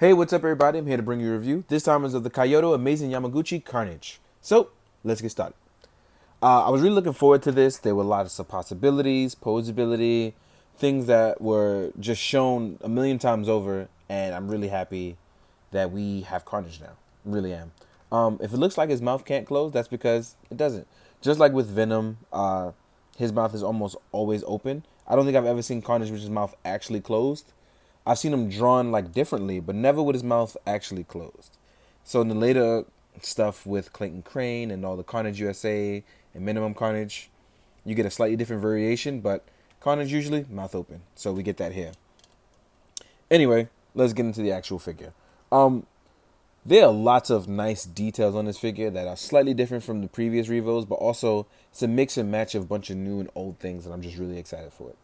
Hey, what's up, everybody? I'm here to bring you a review. This time is of the Kaiyodo Amazing Yamaguchi Carnage. So, let's get started. I was really looking forward to this. There were lots of possibilities, posability, things that were just shown a million times over, and I'm really happy that we have Carnage now. Really am. If it looks like his mouth can't close, that's because it doesn't. Just like with Venom, his mouth is almost always open. I don't think I've ever seen Carnage with his mouth actually closed. I've seen him drawn like differently, but never with his mouth actually closed. So in the later stuff with Clayton Crane and all the Carnage USA and Minimum Carnage, you get a slightly different variation, but Carnage usually mouth open. So we get that here. Anyway, let's get into the actual figure. There are lots of nice details on this figure that are slightly different from the previous Revos, but also it's a mix and match of a bunch of new and old things, and I'm just really excited for it.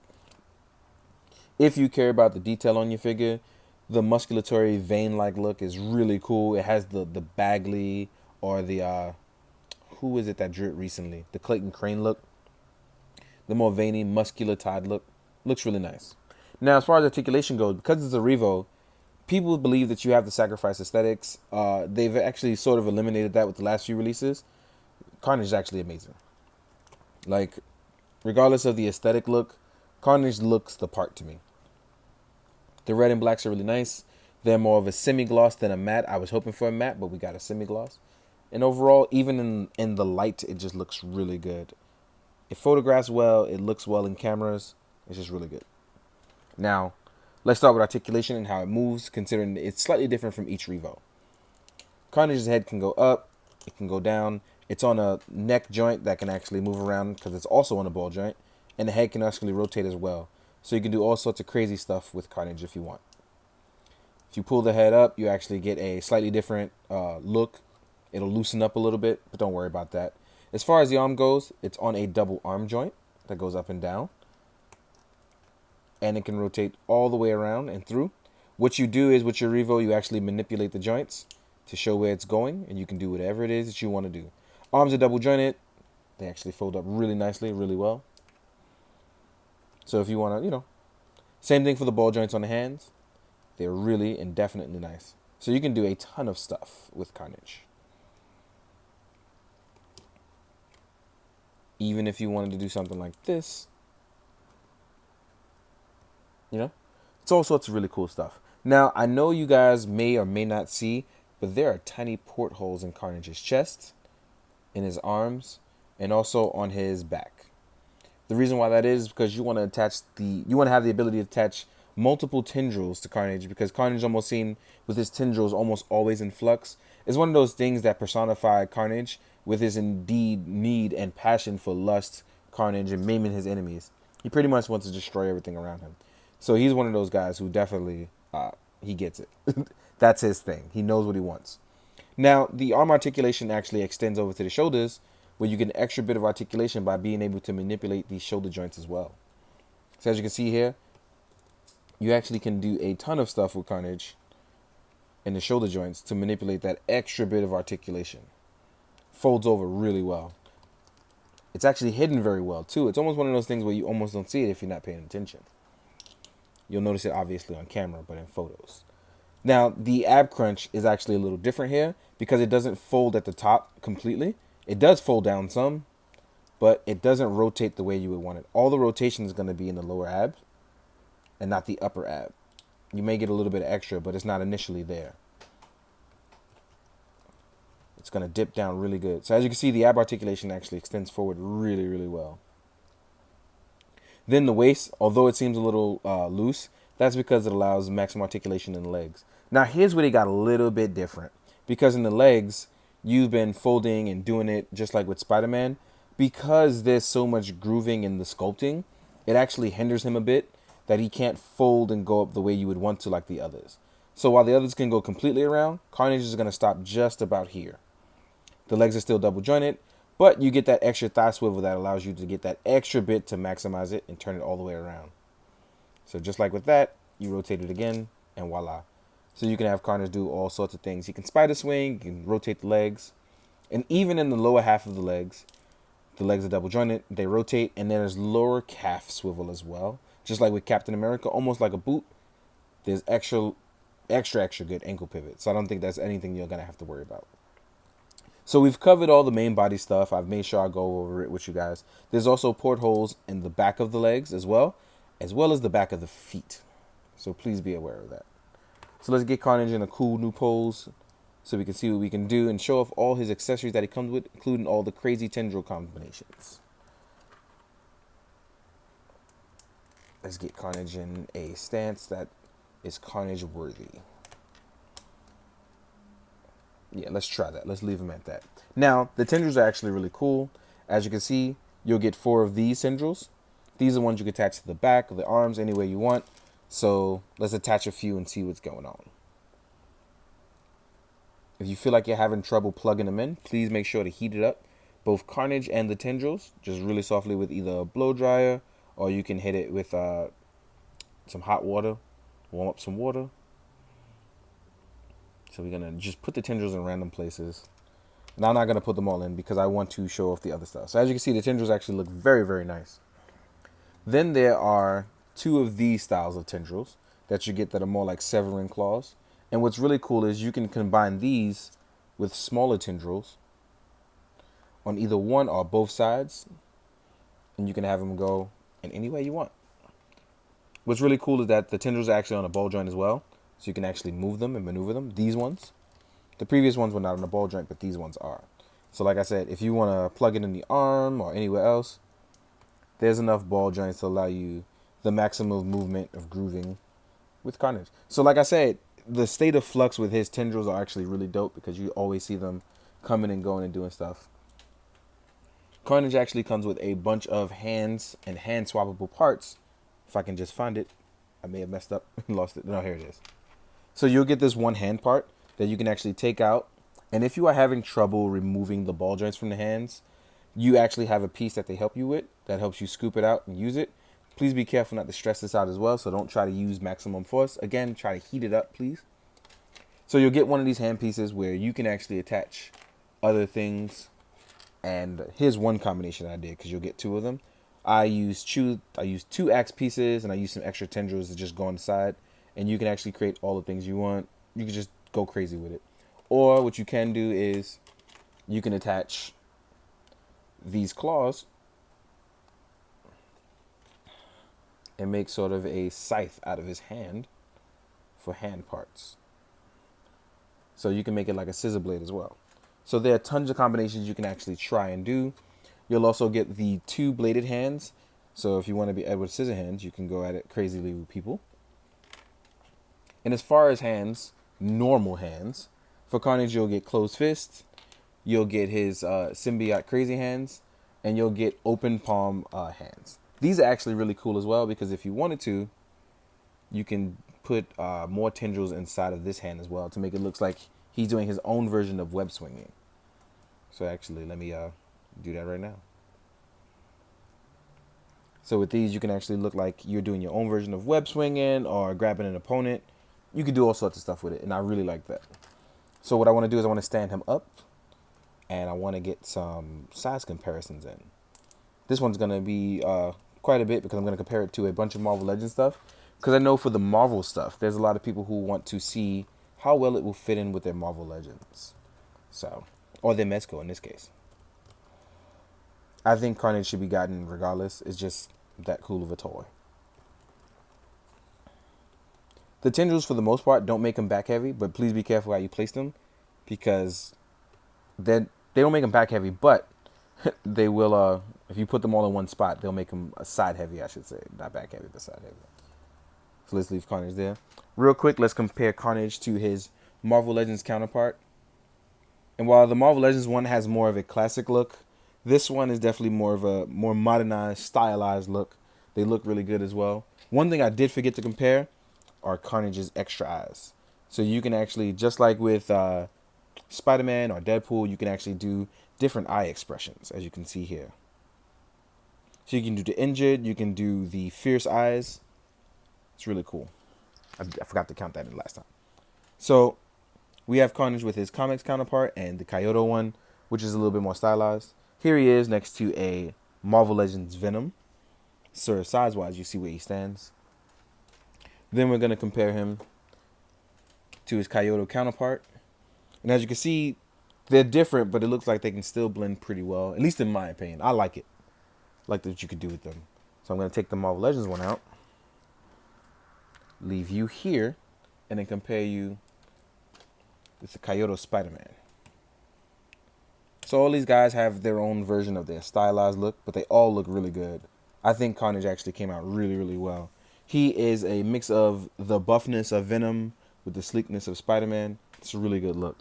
If you care about the detail on your figure, the musculatory vein-like look is really cool. It has the Bagley or the who is it that drew it recently? The Clayton Crane look. The more veiny, muscular tied look. Looks really nice. Now, as far as articulation goes, because it's a Revo, people believe that you have to sacrifice aesthetics. They've actually sort of eliminated that with the last few releases. Carnage is actually amazing. Like, regardless of the aesthetic look, Carnage looks the part to me. The red and blacks are really nice. They're more of a semi-gloss than a matte. I was hoping for a matte, but we got a semi-gloss. And overall, even in the light, it just looks really good. It photographs well. It looks well in cameras. It's just really good. Now, let's start with articulation and how it moves, considering it's slightly different from each Revo. Carnage's head can go up. It can go down. It's on a neck joint that can actually move around because it's also on a ball joint. And the head can actually rotate as well. So you can do all sorts of crazy stuff with Carnage if you want. If you pull the head up, you actually get a slightly different look. It'll loosen up a little bit, but don't worry about that. As far as the arm goes, it's on a double arm joint that goes up and down. And it can rotate all the way around and through. What you do is with your Revo, you actually manipulate the joints to show where it's going, and you can do whatever it is that you want to do. Arms are double jointed. They actually fold up really nicely, really well. So if you want to, same thing for the ball joints on the hands. They're really and definitely nice. So you can do a ton of stuff with Carnage. Even if you wanted to do something like this, it's all sorts of really cool stuff. Now, I know you guys may or may not see, but there are tiny portholes in Carnage's chest, in his arms, and also on his back. The reason why that is because you want to have the ability to attach multiple tendrils to Carnage, because Carnage almost seen with his tendrils almost always in flux. It's one of those things that personify Carnage with his indeed need and passion for lust, Carnage, and maiming his enemies. He pretty much wants to destroy everything around him. So he's one of those guys who definitely, he gets it. That's his thing. He knows what he wants. Now, the arm articulation actually extends over to the shoulders, where you get an extra bit of articulation by being able to manipulate these shoulder joints as well. So as you can see here, you actually can do a ton of stuff with Carnage in the shoulder joints to manipulate that extra bit of articulation. Folds over really well. It's actually hidden very well too. It's almost one of those things where you almost don't see it if you're not paying attention. You'll notice it obviously on camera, but in photos. Now, the ab crunch is actually a little different here because it doesn't fold at the top completely. It does fold down some, but it doesn't rotate the way you would want it. All the rotation is going to be in the lower ab and not the upper ab. You may get a little bit of extra, but it's not initially there. It's going to dip down really good. So as you can see, the ab articulation actually extends forward really, really well. Then the waist, although it seems a little loose, that's because it allows maximum articulation in the legs. Now here's where they got a little bit different. Because in the legs, you've been folding and doing it just like with Spider-Man. Because there's so much grooving in the sculpting, it actually hinders him a bit that he can't fold and go up the way you would want to like the others. So while the others can go completely around, Carnage is going to stop just about here. The legs are still double jointed, but you get that extra thigh swivel that allows you to get that extra bit to maximize it and turn it all the way around. So just like with that, you rotate it again, and voila. So you can have Carnage do all sorts of things. He can spider swing, you can rotate the legs. And even in the lower half of the legs are double jointed, they rotate, and then there's lower calf swivel as well. Just like with Captain America, almost like a boot. There's extra extra good ankle pivot. So I don't think that's anything you're going to have to worry about. So we've covered all the main body stuff. I've made sure I go over it with you guys. There's also portholes in the back of the legs as well as the back of the feet. So please be aware of that. So let's get Carnage in a cool new pose so we can see what we can do and show off all his accessories that he comes with, including all the crazy tendril combinations. Let's get Carnage in a stance that is Carnage worthy. Yeah, let's try that. Let's leave him at that. Now, the tendrils are actually really cool. As you can see, you'll get 4 of these tendrils. These are the ones you can attach to the back of the arms any way you want. So let's attach a few and see what's going on. If you feel like you're having trouble plugging them in, please make sure to heat it up. Both Carnage and the tendrils, just really softly with either a blow dryer, or you can hit it with some hot water. Warm up some water. So we're going to just put the tendrils in random places. Now I'm not going to put them all in because I want to show off the other stuff. So as you can see, the tendrils actually look very, very nice. Then there are 2 of these styles of tendrils that you get that are more like severing claws. And what's really cool is you can combine these with smaller tendrils on either one or both sides. And you can have them go in any way you want. What's really cool is that the tendrils are actually on a ball joint as well. So you can actually move them and maneuver them. These ones. The previous ones were not on a ball joint, but these ones are. So like I said, if you want to plug it in the arm or anywhere else, there's enough ball joints to allow you the maximum movement of grooving with Carnage. So like I said, the state of flux with his tendrils are actually really dope because you always see them coming and going and doing stuff. Carnage actually comes with a bunch of hands and hand swappable parts. If I can just find it. I may have messed up and lost it. No, here it is. So you'll get this one hand part that you can actually take out. And if you are having trouble removing the ball joints from the hands, you actually have a piece that they help you with that helps you scoop it out and use it. Please be careful not to stress this out as well. So don't try to use maximum force. Again, try to heat it up, please. So you'll get one of these hand pieces where you can actually attach other things. And here's one combination I did because you'll get 2 of them. I used 2 axe pieces and I used some extra tendrils to just go on the side. And you can actually create all the things you want. You can just go crazy with it. Or what you can do is you can attach these claws and make sort of a scythe out of his hand for hand parts. So you can make it like a scissor blade as well. So there are tons of combinations you can actually try and do. You'll also get the 2 bladed hands. So if you want to be Edward Scissorhands, you can go at it crazily with people. And as far as hands, normal hands, for Carnage you'll get closed fists, you'll get his symbiote crazy hands, and you'll get open palm hands. These are actually really cool as well because if you wanted to, you can put more tendrils inside of this hand as well to make it look like he's doing his own version of web swinging. So actually, let me do that right now. So with these, you can actually look like you're doing your own version of web swinging or grabbing an opponent. You can do all sorts of stuff with it, and I really like that. So what I want to do is I want to stand him up, and I want to get some size comparisons in. This one's going to be quite a bit because I'm going to compare it to a bunch of Marvel Legends stuff. Because I know for the Marvel stuff, there's a lot of people who want to see how well it will fit in with their Marvel Legends. So, or their Mezco in this case. I think Carnage should be gotten regardless. It's just that cool of a toy. The tendrils, for the most part, don't make them back heavy, but please be careful how you place them because they don't make them back heavy, but they will, if you put them all in one spot, they'll make them side heavy, I should say. Not back heavy, but side heavy. So let's leave Carnage there. Real quick, let's compare Carnage to his Marvel Legends counterpart. And while the Marvel Legends one has more of a classic look, this one is definitely more of a more modernized, stylized look. They look really good as well. One thing I did forget to compare are Carnage's extra eyes. So you can actually, just like with Spider-Man or Deadpool, you can actually do different eye expressions, as you can see here. So you can do the injured, you can do the fierce eyes. It's really cool. I forgot to count that in last time. So we have Carnage with his comics counterpart and the Kaiyodo one, which is a little bit more stylized. Here he is next to a Marvel Legends Venom. So size-wise, you see where he stands. Then we're going to compare him to his Kaiyodo counterpart. And as you can see, they're different, but it looks like they can still blend pretty well, at least in my opinion. I like it. I like what you could do with them. So I'm going to take the Marvel Legends one out, leave you here, and then compare you with the Kaiyodo Spider-Man. So all these guys have their own version of their stylized look, but they all look really good. I think Carnage actually came out really, really well. He is a mix of the buffness of Venom with the sleekness of Spider-Man. It's a really good look.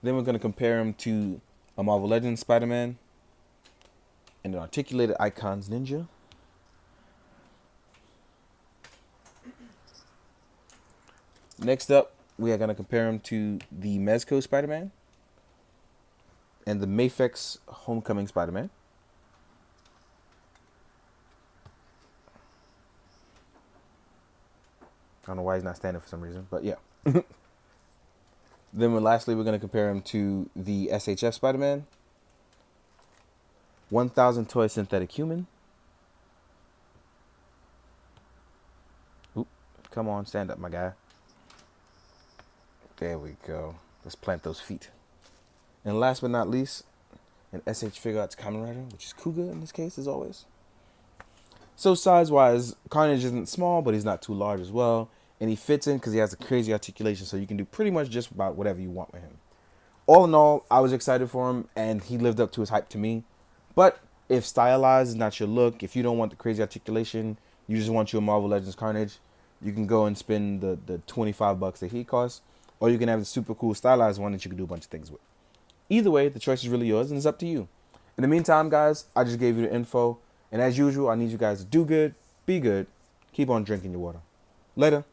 Then we're going to compare him to a Marvel Legends Spider-Man and an Articulated Icons Ninja. Next up, we are going to compare him to the Mezco Spider-Man and the Mafex Homecoming Spider-Man. I don't know why he's not standing for some reason, but yeah. Then lastly, we're going to compare him to the SHF Spider-Man, 1000 Toy Synthetic Human. Oop, come on, stand up, my guy. There we go. Let's plant those feet. And last but not least, an SH Figure Arts Kamen Rider, which is Kuga in this case, as always. So size-wise, Carnage isn't small, but he's not too large as well. And he fits in because he has a crazy articulation, so you can do pretty much just about whatever you want with him. All in all, I was excited for him, and he lived up to his hype to me. But if stylized is not your look, if you don't want the crazy articulation, you just want your Marvel Legends Carnage, you can go and spend the $25 that he costs, or you can have the super cool stylized one that you can do a bunch of things with. Either way, the choice is really yours, and it's up to you. In the meantime, guys, I just gave you the info. And as usual, I need you guys to do good, be good, keep on drinking your water. Later.